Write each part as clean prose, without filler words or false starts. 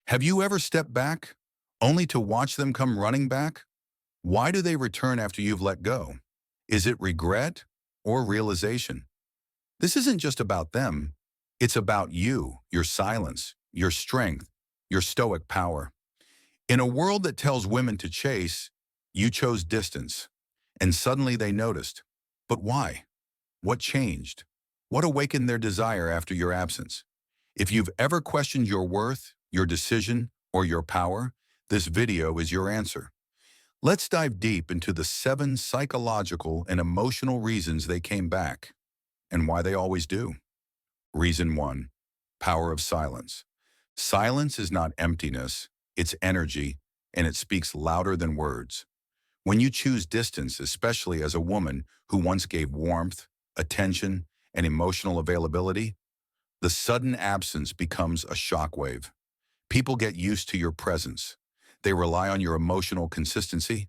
Have you ever stepped back, only to watch them come running back? Why do they return after you've let go? Is it regret or realization? This isn't just about them. It's about you, your silence, your strength, your stoic power. In a world that tells women to chase, you chose distance. And suddenly they noticed. But why? What changed? What awakened their desire after your absence? If you've ever questioned your worth, your decision, or your power, this video is your answer. Let's dive deep into the 7 psychological and emotional reasons they came back, and why they always do. Reason 1. Power of silence. Silence is not emptiness, it's energy, and it speaks louder than words. When you choose distance, especially as a woman who once gave warmth, attention, and emotional availability, the sudden absence becomes a shockwave. People get used to your presence. They rely on your emotional consistency.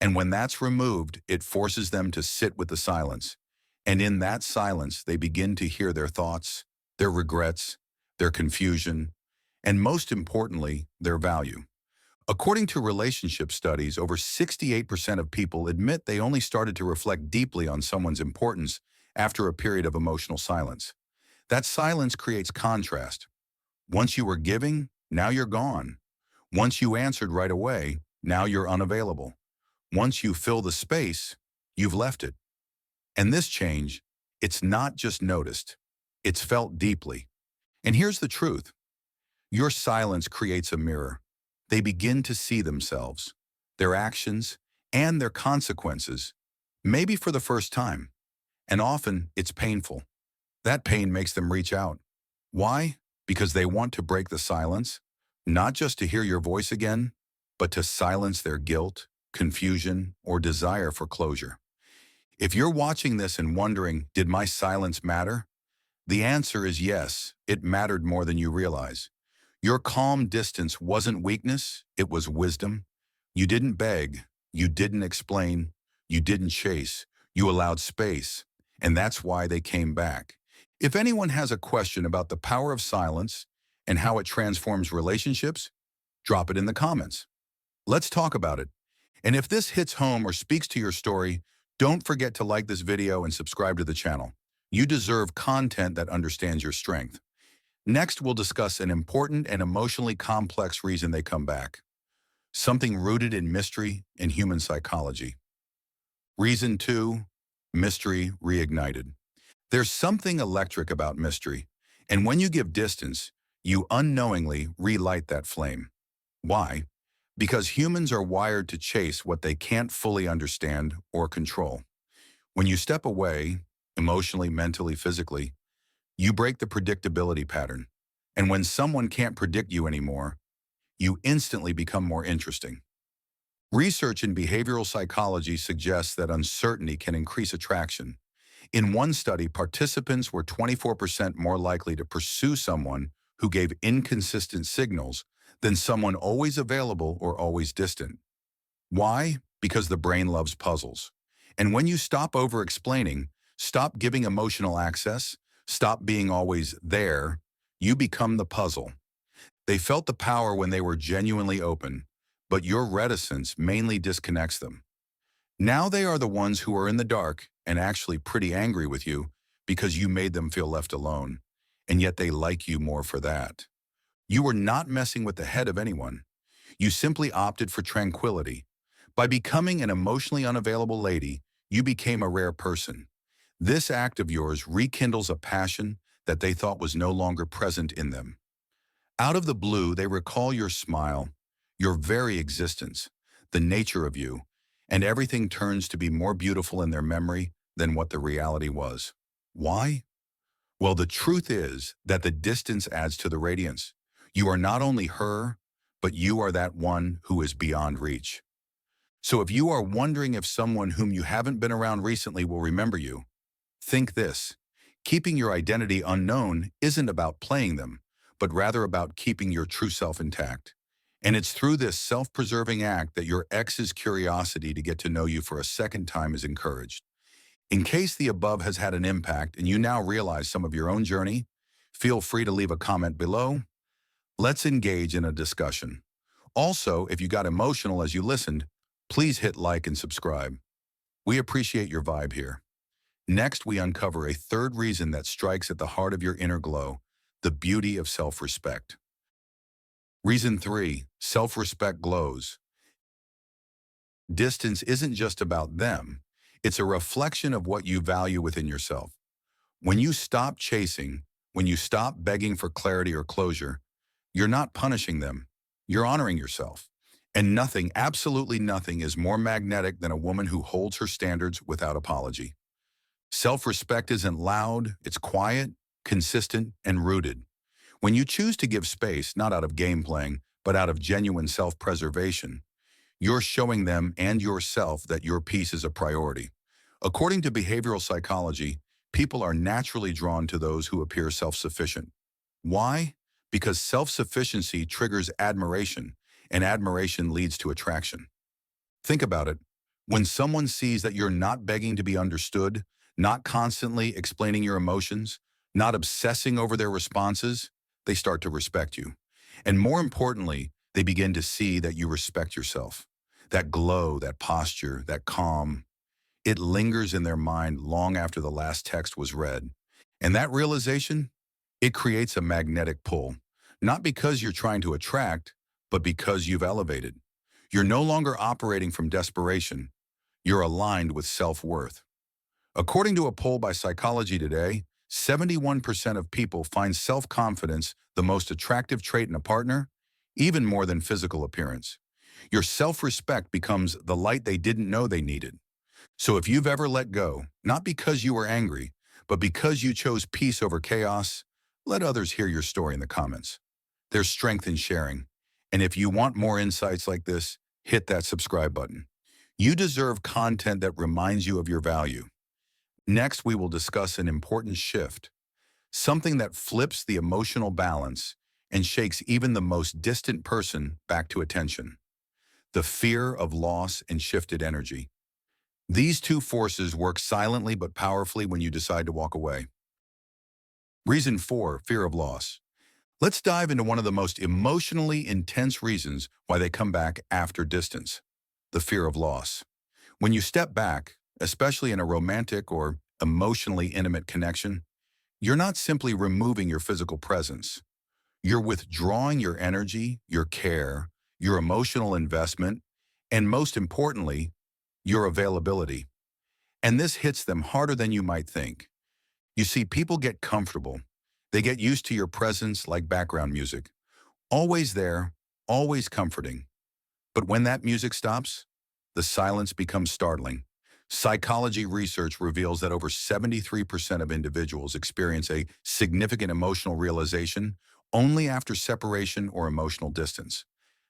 And when that's removed, it forces them to sit with the silence. And in that silence, they begin to hear their thoughts, their regrets, their confusion, and most importantly, their value. According to relationship studies, over 68% of people admit they only started to reflect deeply on someone's importance after a period of emotional silence. That silence creates contrast. Once you were giving, now you're gone. Once you answered right away, now you're unavailable. Once you fill the space, you've left it. And this change, it's not just noticed, it's felt deeply. And here's the truth. Your silence creates a mirror. They begin to see themselves, their actions, and their consequences, maybe for the first time. And often, it's painful. That pain makes them reach out. Why? Because they want to break the silence, not just to hear your voice again, but to silence their guilt, confusion, or desire for closure. If you're watching this and wondering, did my silence matter? The answer is yes, it mattered more than you realize. Your calm distance wasn't weakness, it was wisdom. You didn't beg, you didn't explain, you didn't chase, you allowed space, and that's why they came back. If anyone has a question about the power of silence and how it transforms relationships, drop it in the comments. Let's talk about it. And if this hits home or speaks to your story, don't forget to like this video and subscribe to the channel. You deserve content that understands your strength. Next, we'll discuss an important and emotionally complex reason they come back. Something rooted in mystery and human psychology. Reason 2, mystery reignited. There's something electric about mystery, and when you give distance, you unknowingly relight that flame. Why? Because humans are wired to chase what they can't fully understand or control. When you step away, emotionally, mentally, physically, you break the predictability pattern. And when someone can't predict you anymore, you instantly become more interesting. Research in behavioral psychology suggests that uncertainty can increase attraction. In one study, participants were 24% more likely to pursue someone who gave inconsistent signals than someone always available or always distant. Why? Because the brain loves puzzles. And when you stop over-explaining, stop giving emotional access, stop being always there, you become the puzzle. They felt the power when they were genuinely open, but your reticence mainly disconnects them. Now they are the ones who are in the dark and actually pretty angry with you because you made them feel left alone, and yet they like you more for that. You were not messing with the head of anyone. You simply opted for tranquility. By becoming an emotionally unavailable lady, you became a rare person. This act of yours rekindles a passion that they thought was no longer present in them. Out of the blue, they recall your smile, your very existence, the nature of you, and everything turns to be more beautiful in their memory than what the reality was. Why? Well, the truth is that the distance adds to the radiance. You are not only her, but you are that one who is beyond reach. So if you are wondering if someone whom you haven't been around recently will remember you, think this. Keeping your identity unknown isn't about playing them, but rather about keeping your true self intact. And it's through this self-preserving act that your ex's curiosity to get to know you for a second time is encouraged. In case the above has had an impact and you now realize some of your own journey, feel free to leave a comment below. Let's engage in a discussion. Also, if you got emotional as you listened, please hit like and subscribe. We appreciate your vibe here. Next, we uncover a third reason that strikes at the heart of your inner glow, the beauty of self-respect. Reason 3, self-respect glows. Distance isn't just about them. It's a reflection of what you value within yourself. When you stop chasing, when you stop begging for clarity or closure, you're not punishing them. You're honoring yourself. And nothing, absolutely nothing, is more magnetic than a woman who holds her standards without apology. Self-respect isn't loud, it's quiet, consistent, and rooted. When you choose to give space, not out of game playing, but out of genuine self-preservation, you're showing them and yourself that your peace is a priority. According to behavioral psychology, people are naturally drawn to those who appear self-sufficient. Why? Because self-sufficiency triggers admiration, and admiration leads to attraction. Think about it. When someone sees that you're not begging to be understood, not constantly explaining your emotions, not obsessing over their responses, they start to respect you. And more importantly, they begin to see that you respect yourself. That glow, that posture, that calm, it lingers in their mind long after the last text was read. And that realization, it creates a magnetic pull. Not because you're trying to attract, but because you've elevated. You're no longer operating from desperation. You're aligned with self-worth. According to a poll by Psychology Today, 71% of people find self-confidence the most attractive trait in a partner, even more than physical appearance. Your self-respect becomes the light they didn't know they needed. So if you've ever let go, not because you were angry, but because you chose peace over chaos, let others hear your story in the comments. There's strength in sharing. And if you want more insights like this, hit that subscribe button. You deserve content that reminds you of your value. Next, we will discuss an important shift, something that flips the emotional balance and shakes even the most distant person back to attention. The fear of loss and shifted energy. These two forces work silently but powerfully when you decide to walk away. Reason 4, fear of loss. Let's dive into one of the most emotionally intense reasons why they come back after distance, the fear of loss. When you step back, especially in a romantic or emotionally intimate connection, you're not simply removing your physical presence. You're withdrawing your energy, your care, your emotional investment, and most importantly, your availability. And this hits them harder than you might think. You see, people get comfortable. They get used to your presence like background music. Always there, always comforting. But when that music stops, the silence becomes startling. Psychology research reveals that over 73% of individuals experience a significant emotional realization only after separation or emotional distance.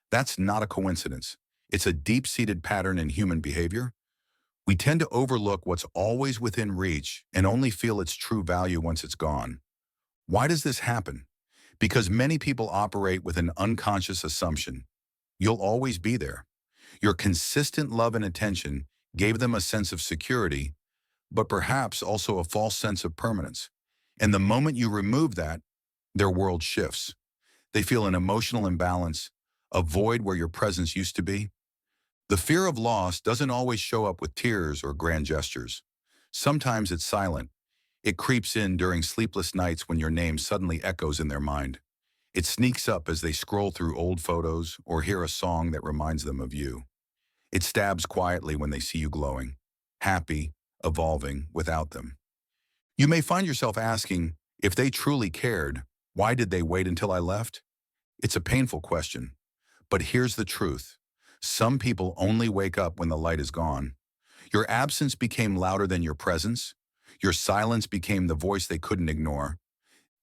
That's not a coincidence. It's a deep-seated pattern in human behavior. We tend to overlook what's always within reach and only feel its true value once it's gone. Why does this happen? Because many people operate with an unconscious assumption. You'll always be there. Your consistent love and attention gave them a sense of security, but perhaps also a false sense of permanence. And the moment you remove that, their world shifts. They feel an emotional imbalance, a void where your presence used to be. The fear of loss doesn't always show up with tears or grand gestures. Sometimes it's silent. It creeps in during sleepless nights when your name suddenly echoes in their mind. It sneaks up as they scroll through old photos or hear a song that reminds them of you. It stabs quietly when they see you glowing, happy, evolving without them. You may find yourself asking, if they truly cared, why did they wait until I left? It's a painful question. But here's the truth. Some people only wake up when the light is gone. Your absence became louder than your presence. Your silence became the voice they couldn't ignore.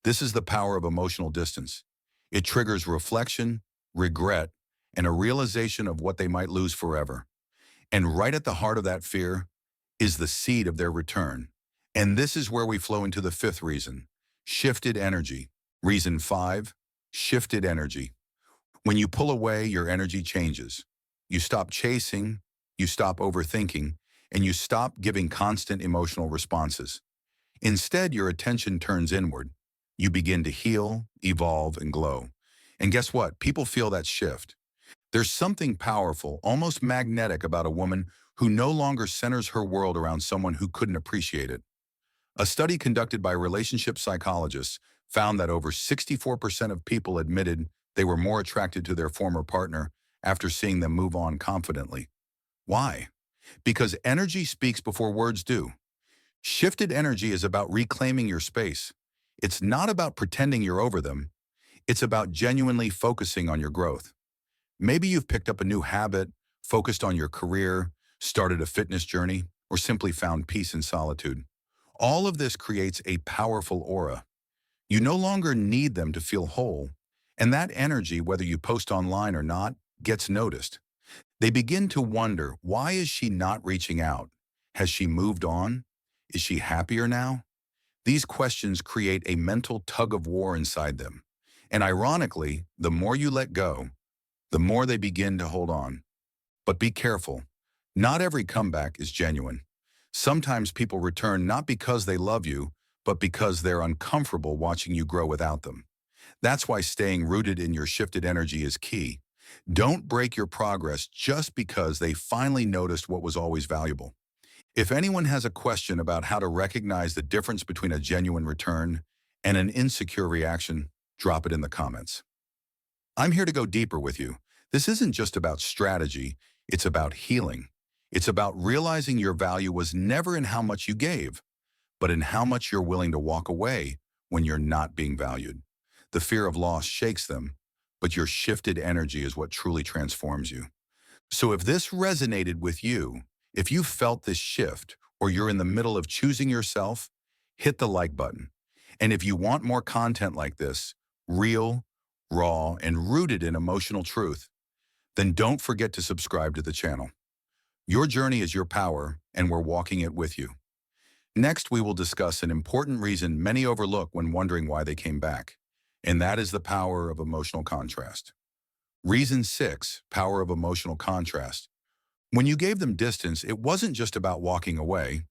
This is the power of emotional distance. It triggers reflection, regret, and a realization of what they might lose forever. And right at the heart of that fear is the seed of their return. And this is where we flow into the fifth reason, shifted energy. Reason 5, shifted energy. When you pull away, your energy changes. You stop chasing, you stop overthinking, and you stop giving constant emotional responses. Instead, your attention turns inward. You begin to heal, evolve, and glow. And guess what? People feel that shift. There's something powerful, almost magnetic about a woman who no longer centers her world around someone who couldn't appreciate it. A study conducted by relationship psychologists found that over 64% of people admitted they were more attracted to their former partner after seeing them move on confidently. Why? Because energy speaks before words do. Shifted energy is about reclaiming your space. It's not about pretending you're over them. It's about genuinely focusing on your growth. Maybe you've picked up a new habit, focused on your career, started a fitness journey, or simply found peace in solitude. All of this creates a powerful aura. You no longer need them to feel whole, and that energy, whether you post online or not, gets noticed. They begin to wonder, why is she not reaching out? Has she moved on? Is she happier now? These questions create a mental tug of war inside them. And ironically, the more you let go, the more they begin to hold on. But be careful. Not every comeback is genuine. Sometimes people return not because they love you, but because they're uncomfortable watching you grow without them. That's why staying rooted in your shifted energy is key. Don't break your progress just because they finally noticed what was always valuable. If anyone has a question about how to recognize the difference between a genuine return and an insecure reaction, drop it in the comments. I'm here to go deeper with you. This isn't just about strategy, it's about healing. It's about realizing your value was never in how much you gave, but in how much you're willing to walk away when you're not being valued. The fear of loss shakes them, but your shifted energy is what truly transforms you. So if this resonated with you, if you felt this shift, or you're in the middle of choosing yourself, hit the like button. And if you want more content like this, real, raw, and rooted in emotional truth, then don't forget to subscribe to the channel. Your journey is your power, and we're walking it with you. Next, we will discuss an important reason many overlook when wondering why they came back, and that is the power of emotional contrast. Reason 6, power of emotional contrast. When you gave them distance, it wasn't just about walking away.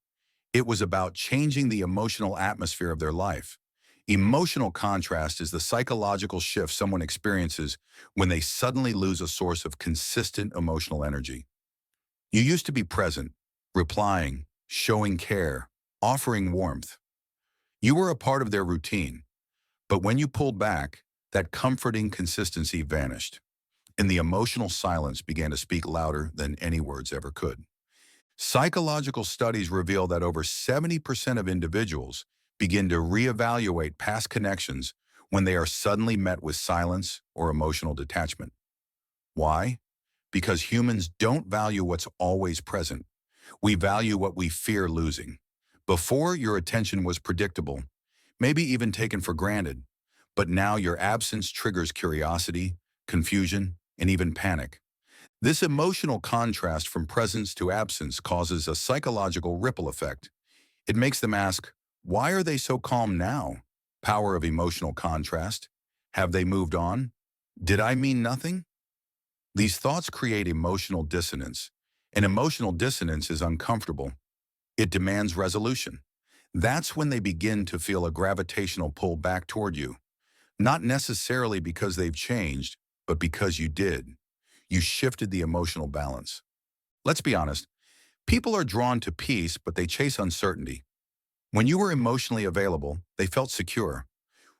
It was about changing the emotional atmosphere of their life. Emotional contrast is the psychological shift someone experiences when they suddenly lose a source of consistent emotional energy. You used to be present, replying, showing care, offering warmth. You were a part of their routine, but when you pulled back, that comforting consistency vanished, and the emotional silence began to speak louder than any words ever could. Psychological studies reveal that over 70% of individuals begin to reevaluate past connections when they are suddenly met with silence or emotional detachment. Why? Because humans don't value what's always present. We value what we fear losing. Before, your attention was predictable, maybe even taken for granted, but now your absence triggers curiosity, confusion, and even panic. This emotional contrast from presence to absence causes a psychological ripple effect. It makes them ask, why are they so calm now? Power of emotional contrast. Have they moved on? Did I mean nothing? These thoughts create emotional dissonance, and emotional dissonance is uncomfortable. It demands resolution. That's when they begin to feel a gravitational pull back toward you, not necessarily because they've changed, but because you did. You shifted the emotional balance. Let's be honest, people are drawn to peace, but they chase uncertainty. When you were emotionally available, they felt secure.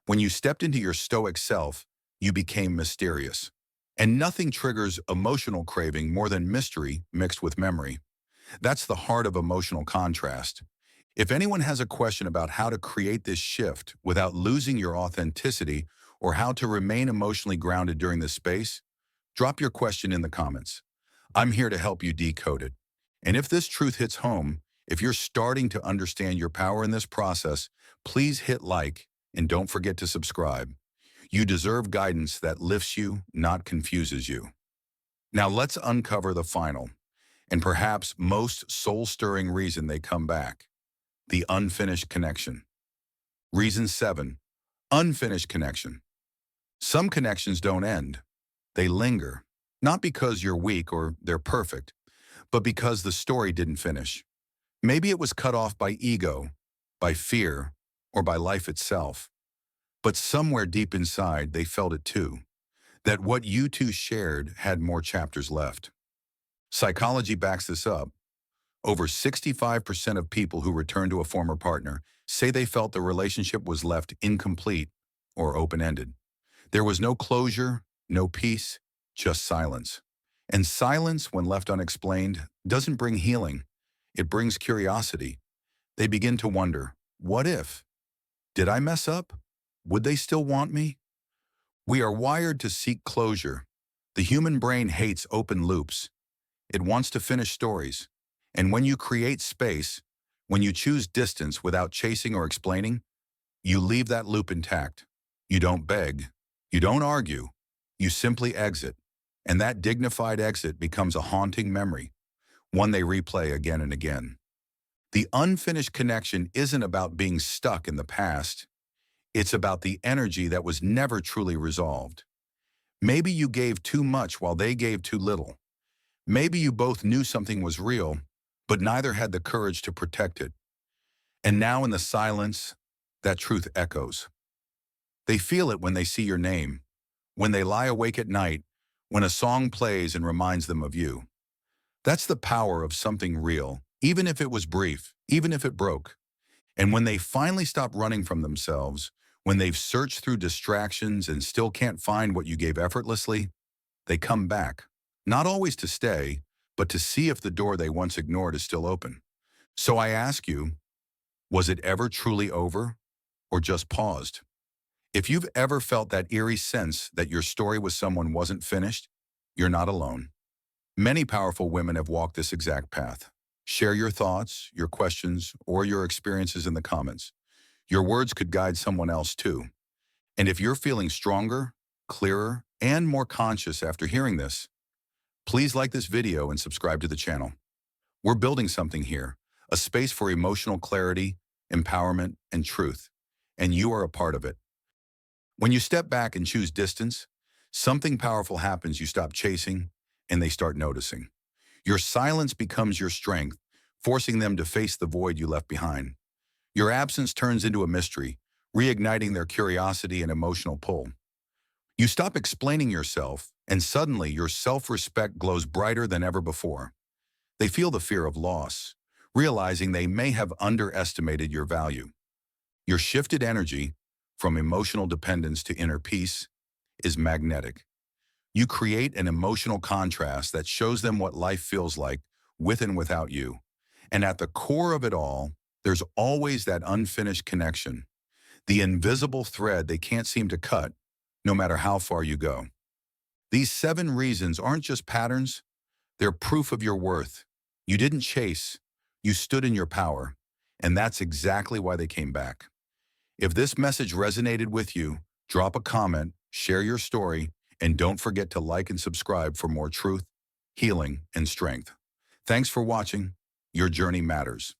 When you stepped into your stoic self, you became mysterious. And nothing triggers emotional craving more than mystery mixed with memory. That's the heart of emotional contrast. If anyone has a question about how to create this shift without losing your authenticity or how to remain emotionally grounded during this space, drop your question in the comments. I'm here to help you decode it. And if this truth hits home, if you're starting to understand your power in this process, please hit like and don't forget to subscribe. You deserve guidance that lifts you, not confuses you. Now let's uncover the final, and perhaps most soul-stirring reason they come back: the unfinished connection. Reason 7, unfinished connection. Some connections don't end. They linger, not because you're weak or they're perfect, but because the story didn't finish. Maybe it was cut off by ego, by fear, or by life itself. But somewhere deep inside, they felt it too. that what you two shared had more chapters left. Psychology backs this up. Over 65% of people who return to a former partner say they felt the relationship was left incomplete or open-ended. There was no closure, no peace, just silence. And silence, when left unexplained, doesn't bring healing. It brings curiosity. They begin to wonder, what if? Did I mess up? Would they still want me? We are wired to seek closure. The human brain hates open loops. It wants to finish stories. And when you create space, when you choose distance without chasing or explaining, you leave that loop intact. You don't beg. You don't argue. You simply exit. And that dignified exit becomes a haunting memory, one they replay again and again. The unfinished connection isn't about being stuck in the past. It's about the energy that was never truly resolved. Maybe you gave too much while they gave too little. Maybe you both knew something was real, but neither had the courage to protect it. And now in the silence, that truth echoes. They feel it when they see your name, when they lie awake at night, when a song plays and reminds them of you. That's the power of something real, even if it was brief, even if it broke. And when they finally stop running from themselves, when they've searched through distractions and still can't find what you gave effortlessly, they come back. Not always to stay, but to see if the door they once ignored is still open. So I ask you, was it ever truly over, or just paused? If you've ever felt that eerie sense that your story with someone wasn't finished, you're not alone. Many powerful women have walked this exact path. Share your thoughts, your questions, or your experiences in the comments. Your words could guide someone else too. And if you're feeling stronger, clearer, and more conscious after hearing this, please like this video and subscribe to the channel. We're building something here, a space for emotional clarity, empowerment, and truth, and you are a part of it. When you step back and choose distance, something powerful happens. You stop chasing, and they start noticing. Your silence becomes your strength, forcing them to face the void you left behind. Your absence turns into a mystery, reigniting their curiosity and emotional pull. You stop explaining yourself, and suddenly your self-respect glows brighter than ever before. They feel the fear of loss, realizing they may have underestimated your value. Your shifted energy, from emotional dependence to inner peace, is magnetic. You create an emotional contrast that shows them what life feels like with and without you. And at the core of it all, there's always that unfinished connection, the invisible thread they can't seem to cut, no matter how far you go. These 7 reasons aren't just patterns, they're proof of your worth. You didn't chase, you stood in your power, and that's exactly why they came back. If this message resonated with you, drop a comment, share your story, and don't forget to like and subscribe for more truth, healing, and strength. Thanks for watching. Your journey matters.